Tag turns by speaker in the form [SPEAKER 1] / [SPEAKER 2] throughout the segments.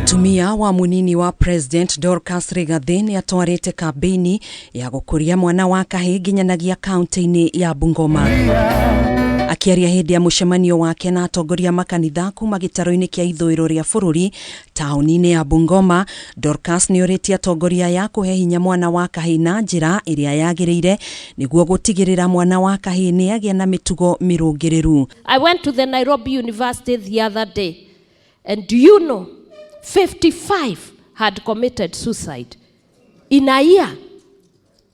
[SPEAKER 1] Mutumia wa munini wa President Dorcas Rigathi ni atwarite kambi-ini ya gukuria mwana wa kahii nginyanagia kaunti-ini ya Bungoma. Akiaria hindi ya mucemanio wake na atongoria makanitha kuma gitaro-ini kia ithũĩro ria bũrũri taũni-ini ya Bungoma, Dorcas ni oritie atongoria ya kuhe hinya mwana wa kahii na njira iria yagĩrĩire niguo gutigirira mwana wa kahii ni agia na mitugo mirũngĩrĩru.
[SPEAKER 2] I went to the Nairobi University the other day, and do you know 55 had committed suicide in a year.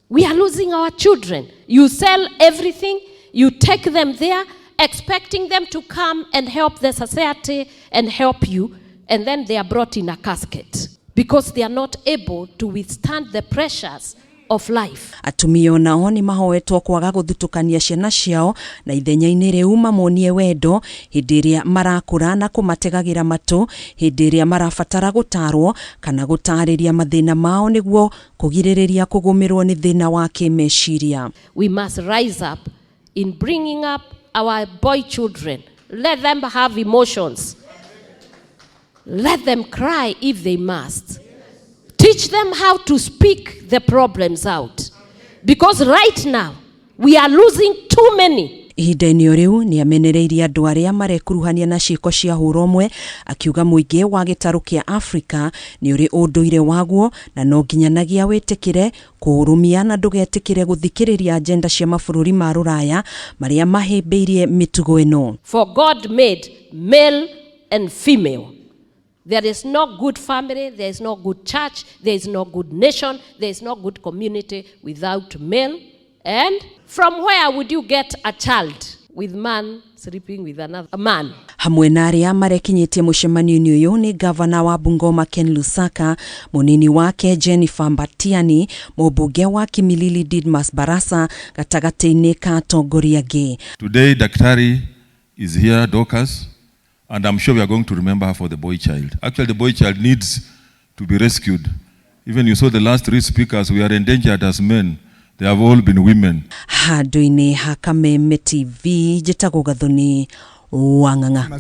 [SPEAKER 2] We are losing our children. You sell everything, you take them there, expecting them to come and help the society and help you, and then they are brought in a casket because they are not able to withstand the pressures of life.
[SPEAKER 1] Atumia nao ni mahoetwo kwaga guthutukania ciana ciao na ithenya-ini riu mamonie wendo hindi iria marakura na kumategagira matu hindi iria marabatara gutarwo kana gutariria mathina mao niguo kugiririria kugumirwo ni thina wa kimeciria.
[SPEAKER 2] We must rise up in bringing up our boy children. Let them have emotions. Let them cry if they must. Teach them how to speak the problems out. Because right now, we are losing too many.
[SPEAKER 1] Ihinda-inĩ riu ni amenereirie andu aria marekuruhania na ciiko cia hurumwe akiuga muingi wa gitaru kia Afrika ni uri unduire waguo na no nginyanagia witikire kuhurumia na ndugetikire guthikiriria agenda cia mabũrũri ma ruraya maria mahĩmbĩirie mitugo ĩno.
[SPEAKER 2] For God made male and female. There is no good family, there is no good church, there is no good nation, there is no good community without male. And from where would you get a child with man sleeping with another man?
[SPEAKER 1] Hamwe na aria marekinyitie mucemanio-ini uyu ni gavana wa Bungoma Ken Lusaka, munini wake Jennifer Mbatiani, mubunge wa Kimilili Didmas Barasa gatagati-ini ka atongoria angĩ.
[SPEAKER 3] Today Daktari is here, Dorcas, and I'm sure we are going to remember her for the boy child. Actually, the boy child needs to be rescued. Even you saw the last three speakers, we are endangered as men. They have all been women.
[SPEAKER 1] Handũ-inĩ ha Kameme TV, njĩtagwo Gathoni Wang'ang'a.